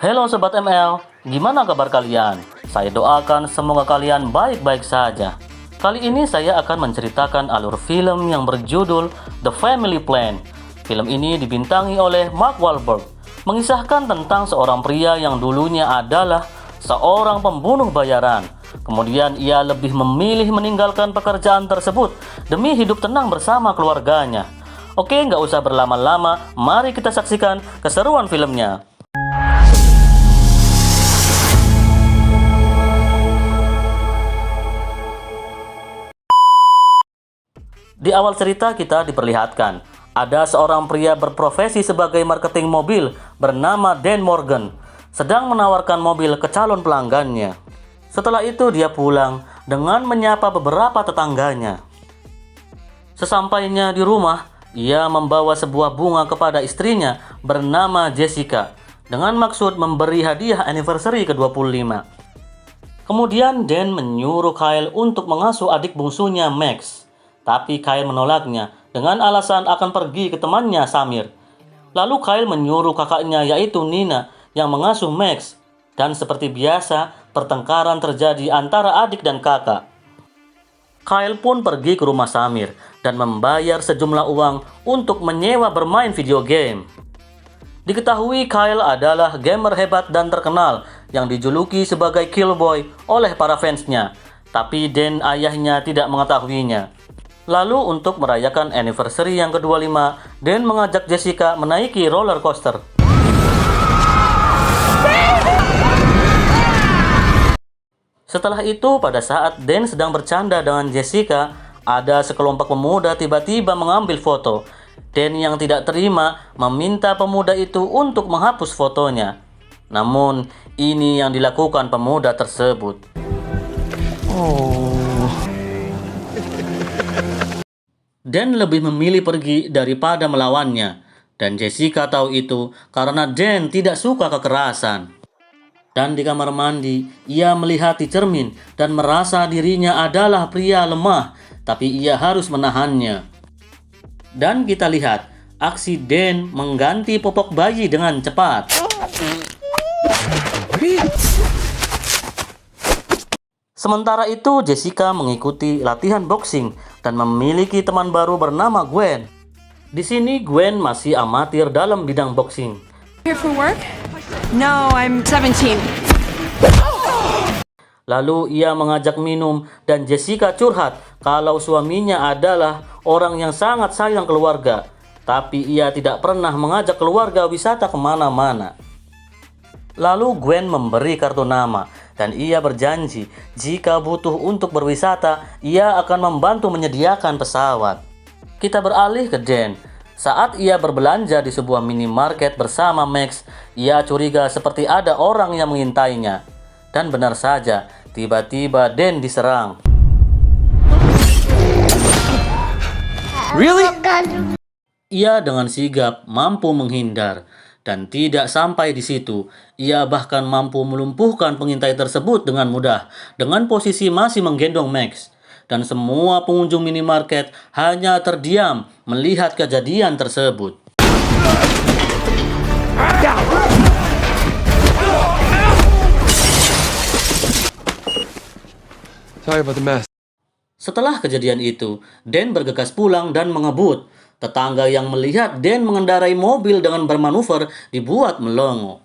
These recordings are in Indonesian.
Halo Sobat ML, gimana kabar kalian? Saya doakan semoga kalian baik-baik saja. Kali ini saya akan menceritakan alur film yang berjudul The Family Plan. Film ini dibintangi oleh Mark Wahlberg, mengisahkan tentang seorang pria yang dulunya adalah seorang pembunuh bayaran. Kemudian ia lebih memilih meninggalkan pekerjaan tersebut demi hidup tenang bersama keluarganya. Oke, nggak usah berlama-lama, mari kita saksikan keseruan filmnya. Di awal cerita kita diperlihatkan, ada seorang pria berprofesi sebagai marketing mobil bernama Dan Morgan, sedang menawarkan mobil ke calon pelanggannya. Setelah itu dia pulang dengan menyapa beberapa tetangganya. Sesampainya di rumah, ia membawa sebuah bunga kepada istrinya bernama Jessica dengan maksud memberi hadiah anniversary ke-25. Kemudian Dan menyuruh Kyle untuk mengasuh adik bungsunya Max. Tapi Kyle menolaknya dengan alasan akan pergi ke temannya Samir. Lalu Kyle menyuruh kakaknya yaitu Nina yang mengasuh Max. Dan seperti biasa, pertengkaran terjadi antara adik dan kakak. Kyle pun pergi ke rumah Samir dan membayar sejumlah uang untuk menyewa bermain video game. Diketahui Kyle adalah gamer hebat dan terkenal yang dijuluki sebagai Killboy oleh para fansnya. Tapi Dan ayahnya tidak mengetahuinya. Lalu untuk merayakan anniversary yang ke-25, Dan mengajak Jessica menaiki roller coaster. Setelah itu, pada saat Dan sedang bercanda dengan Jessica, ada sekelompok pemuda tiba-tiba mengambil foto. Dan yang tidak terima meminta pemuda itu untuk menghapus fotonya. Namun, ini yang dilakukan pemuda tersebut. Dan lebih memilih pergi daripada melawannya. Dan Jessica tahu itu karena Dan tidak suka kekerasan. Dan di kamar mandi, ia melihat di cermin dan merasa dirinya adalah pria lemah, tapi ia harus menahannya. Dan kita lihat, aksi Dan mengganti popok bayi dengan cepat. Sementara itu, Jessica mengikuti latihan boxing dan memiliki teman baru bernama Gwen. Di sini Gwen masih amatir dalam bidang boxing. Here for work? No, I'm 17. Lalu ia mengajak minum dan Jessica curhat kalau suaminya adalah orang yang sangat sayang keluarga. Tapi ia tidak pernah mengajak keluarga wisata kemana-mana. Lalu Gwen memberi kartu nama dan ia berjanji jika butuh untuk berwisata, ia akan membantu menyediakan pesawat. Kita beralih ke Dan. Saat ia berbelanja di sebuah minimarket bersama Max, ia curiga seperti ada orang yang mengintainya. Dan benar saja, tiba-tiba Dan diserang. Really? Ia dengan sigap mampu menghindar. Dan tidak sampai di situ, ia bahkan mampu melumpuhkan pengintai tersebut dengan mudah, dengan posisi masih menggendong Max. Dan semua pengunjung minimarket hanya terdiam melihat kejadian tersebut. Sorry about the mess. Setelah kejadian itu, Dan bergegas pulang dan mengebut. Tetangga yang melihat Dan mengendarai mobil dengan bermanuver dibuat melongo.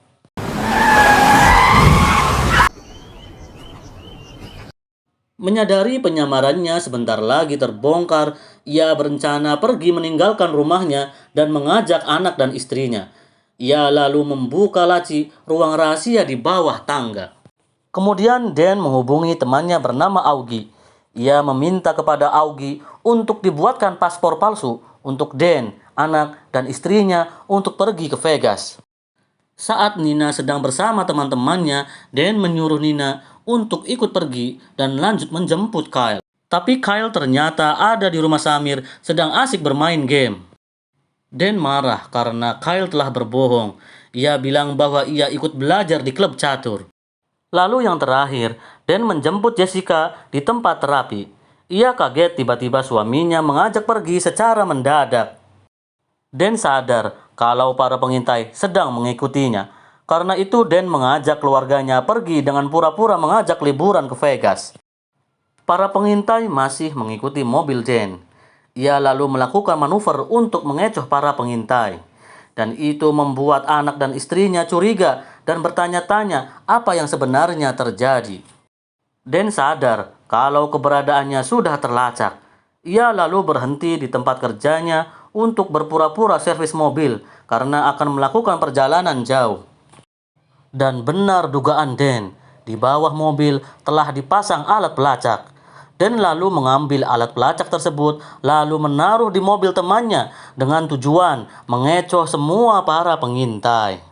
Menyadari penyamarannya sebentar lagi terbongkar, ia berencana pergi meninggalkan rumahnya dan mengajak anak dan istrinya. Ia lalu membuka laci ruang rahasia di bawah tangga. Kemudian Dan menghubungi temannya bernama Augie. Ia meminta kepada Augie untuk dibuatkan paspor palsu untuk Dan, anak, dan istrinya untuk pergi ke Vegas. Saat Nina sedang bersama teman-temannya, Dan menyuruh Nina untuk ikut pergi dan lanjut menjemput Kyle. Tapi Kyle ternyata ada di rumah Samir sedang asik bermain game. Dan marah karena Kyle telah berbohong. Ia bilang bahwa ia ikut belajar di klub catur. Lalu yang terakhir, Dan menjemput Jessica di tempat terapi. Ia kaget tiba-tiba suaminya mengajak pergi secara mendadak. Dan sadar kalau para pengintai sedang mengikutinya. Karena itu Dan mengajak keluarganya pergi dengan pura-pura mengajak liburan ke Vegas. Para pengintai masih mengikuti mobil Dan. Ia lalu melakukan manuver untuk mengecoh para pengintai. Dan itu membuat anak dan istrinya curiga dan bertanya-tanya apa yang sebenarnya terjadi. Dan sadar kalau keberadaannya sudah terlacak. Ia lalu berhenti di tempat kerjanya untuk berpura-pura servis mobil karena akan melakukan perjalanan jauh. Dan benar dugaan Dan, di bawah mobil telah dipasang alat pelacak. Dan lalu mengambil alat pelacak tersebut lalu menaruh di mobil temannya dengan tujuan mengecoh semua para pengintai.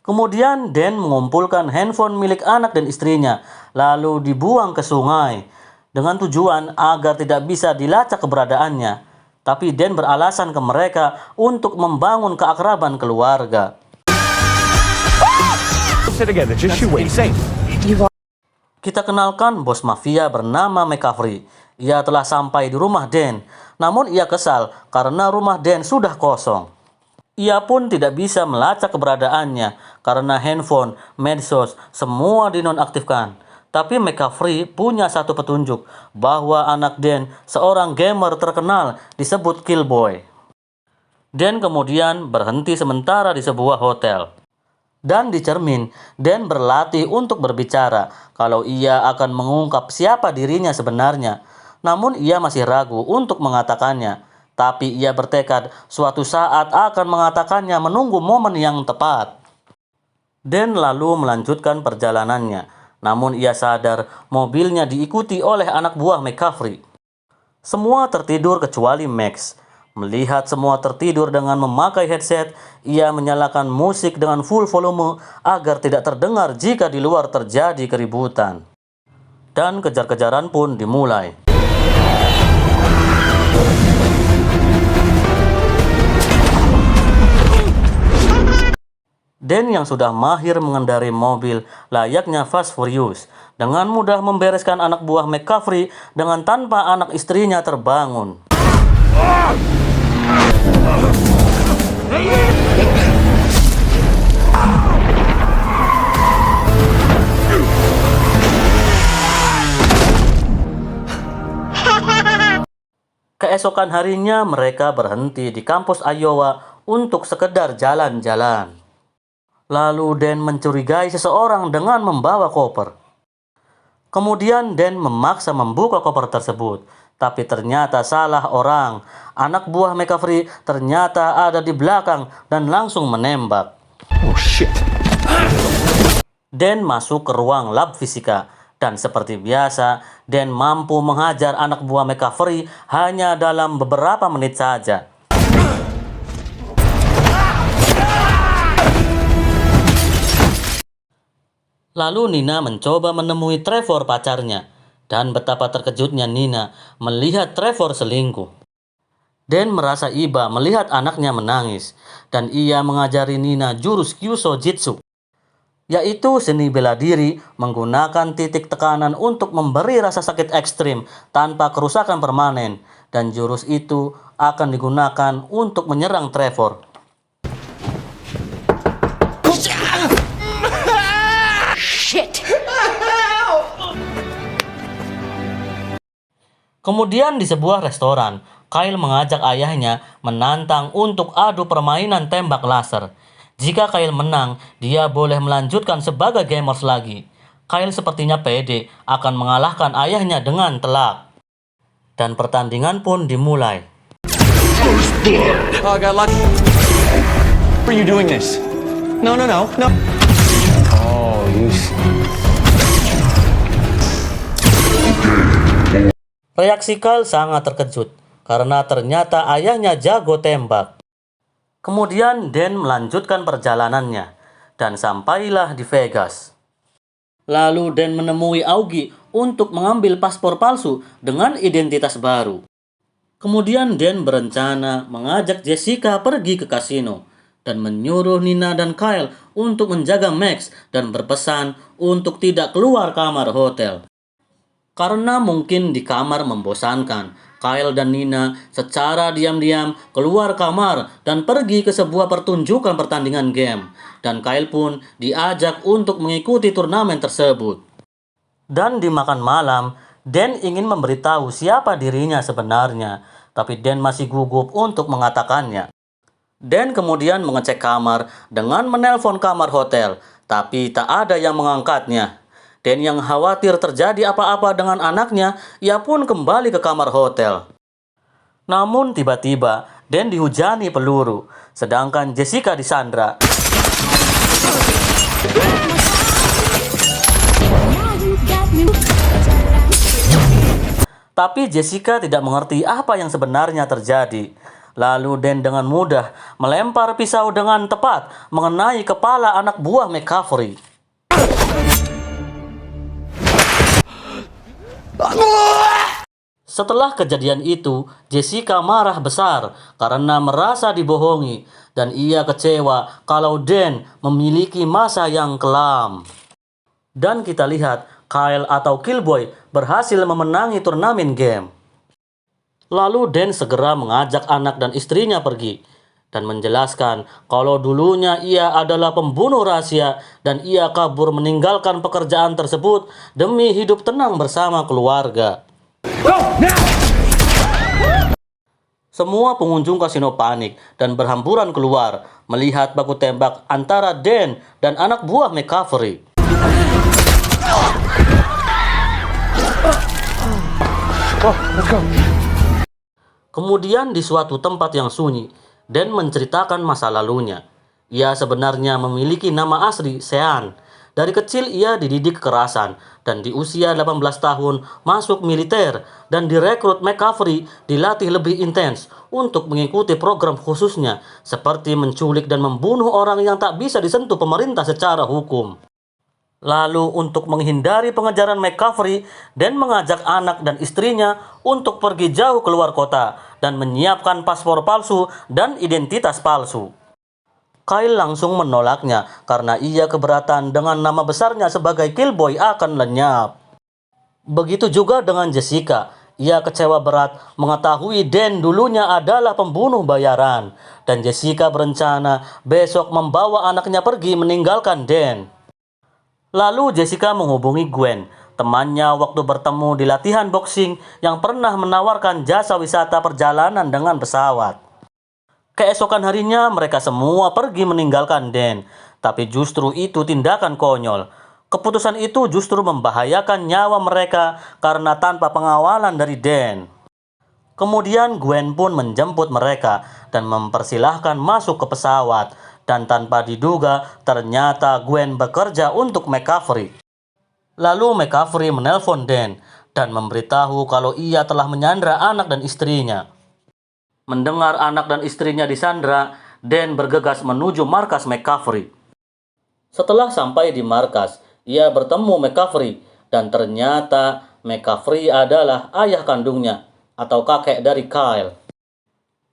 Kemudian Dan mengumpulkan handphone milik anak dan istrinya lalu dibuang ke sungai dengan tujuan agar tidak bisa dilacak keberadaannya. Tapi Dan beralasan ke mereka untuk membangun keakraban keluarga. Kita kenalkan bos mafia bernama McCaffrey. Ia telah sampai di rumah Dan, namun ia kesal karena rumah Dan sudah kosong. Ia pun tidak bisa melacak keberadaannya karena handphone, medsos, semua dinonaktifkan. Tapi McCaffrey punya satu petunjuk bahwa anak Dan, seorang gamer terkenal, disebut Killboy. Dan kemudian berhenti sementara di sebuah hotel. Dan di cermin, Dan berlatih untuk berbicara kalau ia akan mengungkap siapa dirinya sebenarnya. Namun ia masih ragu untuk mengatakannya. Tapi ia bertekad suatu saat akan mengatakannya menunggu momen yang tepat. Dan lalu melanjutkan perjalanannya. Namun ia sadar mobilnya diikuti oleh anak buah McCaffrey. Semua tertidur kecuali Max. Melihat semua tertidur dengan memakai headset, ia menyalakan musik dengan full volume agar tidak terdengar jika di luar terjadi keributan. Dan kejar-kejaran pun dimulai. Dan yang sudah mahir mengendarai mobil layaknya Fast Furious dengan mudah membereskan anak buah McCaffrey dengan tanpa anak istrinya terbangun. Keesokan harinya mereka berhenti di kampus Iowa untuk sekedar jalan-jalan. Lalu Dan mencurigai seseorang dengan membawa koper. Kemudian Dan memaksa membuka koper tersebut, tapi ternyata salah orang. Anak buah McCaffrey ternyata ada di belakang dan langsung menembak. Oh shit. Dan masuk ke ruang lab fisika. Dan seperti biasa, Dan mampu menghajar anak buah McCaffrey hanya dalam beberapa menit saja. Lalu Nina mencoba menemui Trevor pacarnya. Dan betapa terkejutnya Nina melihat Trevor selingkuh. Dan merasa iba melihat anaknya menangis. Dan ia mengajari Nina jurus Kyuso Jitsu, yaitu seni bela diri menggunakan titik tekanan untuk memberi rasa sakit ekstrim tanpa kerusakan permanen. Dan jurus itu akan digunakan untuk menyerang Trevor. Shit! Kemudian di sebuah restoran, Kyle mengajak ayahnya menantang untuk adu permainan tembak laser. Jika Kyle menang, dia boleh melanjutkan sebagai gamers lagi. Kyle sepertinya pede akan mengalahkan ayahnya dengan telak. Dan pertandingan pun dimulai. Oh, I got lucky. Why are you doing this? No. Oh, you. Reaksi Kyle sangat terkejut karena ternyata ayahnya jago tembak. Kemudian Dan melanjutkan perjalanannya dan sampailah di Vegas. Lalu Dan menemui Augie untuk mengambil paspor palsu dengan identitas baru. Kemudian Dan berencana mengajak Jessica pergi ke kasino dan menyuruh Nina dan Kyle untuk menjaga Max dan berpesan untuk tidak keluar kamar hotel. Karena mungkin di kamar membosankan, Kyle dan Nina secara diam-diam keluar kamar dan pergi ke sebuah pertunjukan pertandingan game. Dan Kyle pun diajak untuk mengikuti turnamen tersebut. Dan di makan malam, Dan ingin memberitahu siapa dirinya sebenarnya, tapi Dan masih gugup untuk mengatakannya. Dan kemudian mengecek kamar dengan menelpon kamar hotel, tapi tak ada yang mengangkatnya. Dan yang khawatir terjadi apa-apa dengan anaknya, ia pun kembali ke kamar hotel. Namun tiba-tiba, Dan dihujani peluru, sedangkan Jessica disandra. Tapi Jessica tidak mengerti apa yang sebenarnya terjadi. Lalu Dan dengan mudah melempar pisau dengan tepat mengenai kepala anak buah McCaffrey. Setelah kejadian itu, Jessica marah besar karena merasa dibohongi dan ia kecewa kalau Dan memiliki masa yang kelam. Dan kita lihat Kyle atau Killboy berhasil memenangi turnamen game. Lalu Dan segera mengajak anak dan istrinya pergi dan menjelaskan kalau dulunya ia adalah pembunuh rahasia dan ia kabur meninggalkan pekerjaan tersebut demi hidup tenang bersama keluarga. Semua pengunjung kasino panik dan berhamburan keluar melihat baku tembak antara Dan dan anak buah McCaffrey. Kemudian di suatu tempat yang sunyi, Dan menceritakan masa lalunya. Ia sebenarnya memiliki nama asli Sean. Dari kecil ia dididik kekerasan dan di usia 18 tahun masuk militer dan direkrut McCaffrey dilatih lebih intens untuk mengikuti program khususnya seperti menculik dan membunuh orang yang tak bisa disentuh pemerintah secara hukum. Lalu untuk menghindari pengejaran McCaffrey, Dan mengajak anak dan istrinya untuk pergi jauh keluar kota dan menyiapkan paspor palsu dan identitas palsu. Kyle langsung menolaknya karena ia keberatan dengan nama besarnya sebagai Killboy akan lenyap. Begitu juga dengan Jessica. Ia kecewa berat mengetahui Dan dulunya adalah pembunuh bayaran dan Jessica berencana besok membawa anaknya pergi meninggalkan Dan. Lalu Jessica menghubungi Gwen, temannya waktu bertemu di latihan boxing yang pernah menawarkan jasa wisata perjalanan dengan pesawat. Keesokan harinya mereka semua pergi meninggalkan Dan, tapi justru itu tindakan konyol. Keputusan itu justru membahayakan nyawa mereka karena tanpa pengawalan dari Dan. Kemudian Gwen pun menjemput mereka dan mempersilahkan masuk ke pesawat. Dan tanpa diduga ternyata Gwen bekerja untuk McCaffrey. Lalu McCaffrey menelpon Dan dan memberitahu kalau ia telah menyandra anak dan istrinya. Mendengar anak dan istrinya disandra, Dan bergegas menuju markas McCaffrey. Setelah sampai di markas, ia bertemu McCaffrey dan ternyata McCaffrey adalah ayah kandungnya atau kakek dari Kyle.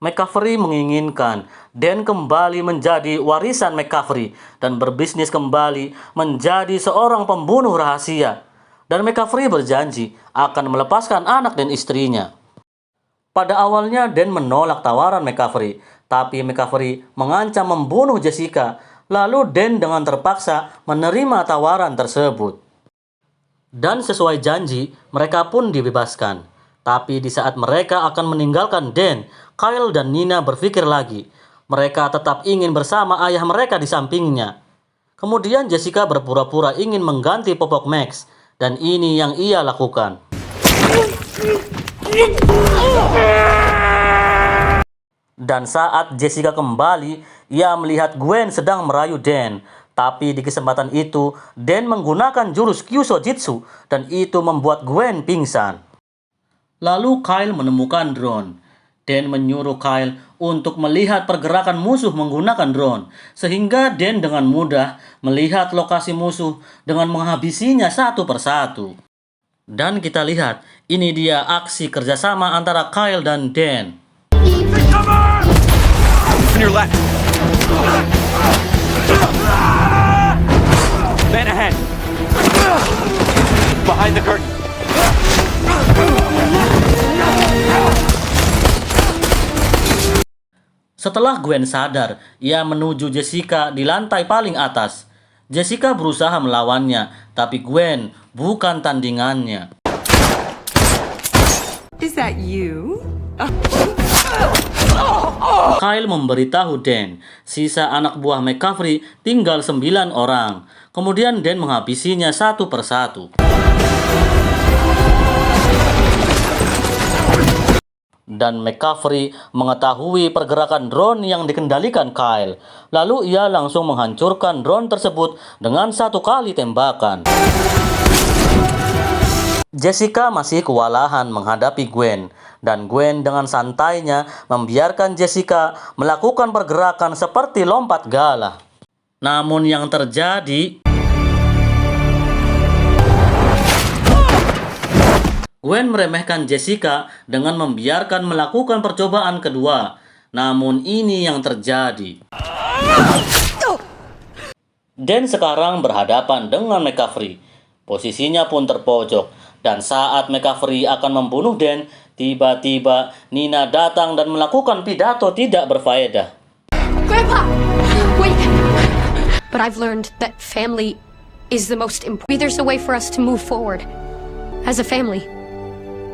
McCaffrey menginginkan Dan kembali menjadi warisan McCaffrey dan berbisnis kembali menjadi seorang pembunuh rahasia. Dan McCaffrey berjanji akan melepaskan anak dan istrinya. Pada awalnya Dan menolak tawaran McCaffrey, tapi McCaffrey mengancam membunuh Jessica. Lalu Dan dengan terpaksa menerima tawaran tersebut. Dan sesuai janji, mereka pun dibebaskan. Tapi di saat mereka akan meninggalkan Dan, Kyle dan Nina berpikir lagi. Mereka tetap ingin bersama ayah mereka di sampingnya. Kemudian Jessica berpura-pura ingin mengganti popok Max, dan ini yang ia lakukan. Dan saat Jessica kembali, ia melihat Gwen sedang merayu Dan. Tapi di kesempatan itu, Dan menggunakan jurus Kyusojitsu, dan itu membuat Gwen pingsan. Lalu Kyle menemukan drone. Dan menyuruh Kyle untuk melihat pergerakan musuh menggunakan drone, sehingga Dan dengan mudah melihat lokasi musuh dengan menghabisinya satu persatu. Dan kita lihat, ini dia aksi kerjasama antara Kyle dan Dan. On your left. Man ahead. Behind the curtain. Setelah Gwen sadar, ia menuju Jessica di lantai paling atas. Jessica berusaha melawannya, tapi Gwen bukan tandingannya. Is that you? Kyle memberitahu Dan, sisa anak buah McCaffrey tinggal 9 orang. Kemudian Dan menghabisinya satu persatu. Dan McCaffrey mengetahui pergerakan drone yang dikendalikan Kyle. Lalu ia langsung menghancurkan drone tersebut dengan satu kali tembakan. Jessica masih kewalahan menghadapi Gwen, dan Gwen dengan santainya membiarkan Jessica melakukan pergerakan seperti lompat gala. Namun yang terjadi, Gwen meremehkan Jessica dengan membiarkan melakukan percobaan kedua. Namun ini yang terjadi. Dan sekarang berhadapan dengan McCaffrey. Posisinya pun terpojok. Dan saat McCaffrey akan membunuh Dan, tiba-tiba Nina datang dan melakukan pidato tidak berfaedah. Grandpa! Wait! But I've learned that family is the most important. There's a way for us to move forward as a family.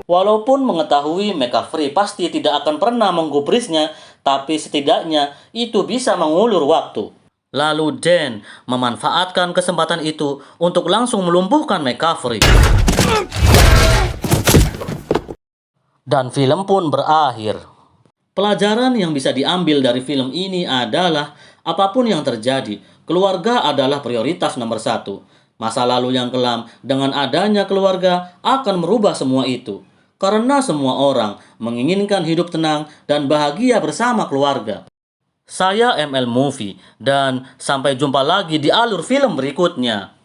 Walaupun mengetahui McCaffrey pasti tidak akan pernah menggubrisnya, tapi setidaknya itu bisa mengulur waktu. Lalu Dan memanfaatkan kesempatan itu untuk langsung melumpuhkan McCaffrey. Dan film pun berakhir. Pelajaran yang bisa diambil dari film ini adalah apapun yang terjadi, keluarga adalah prioritas nomor 1. Masa lalu yang kelam dengan adanya keluarga akan merubah semua itu. Karena semua orang menginginkan hidup tenang dan bahagia bersama keluarga. Saya ML Movie dan sampai jumpa lagi di alur film berikutnya.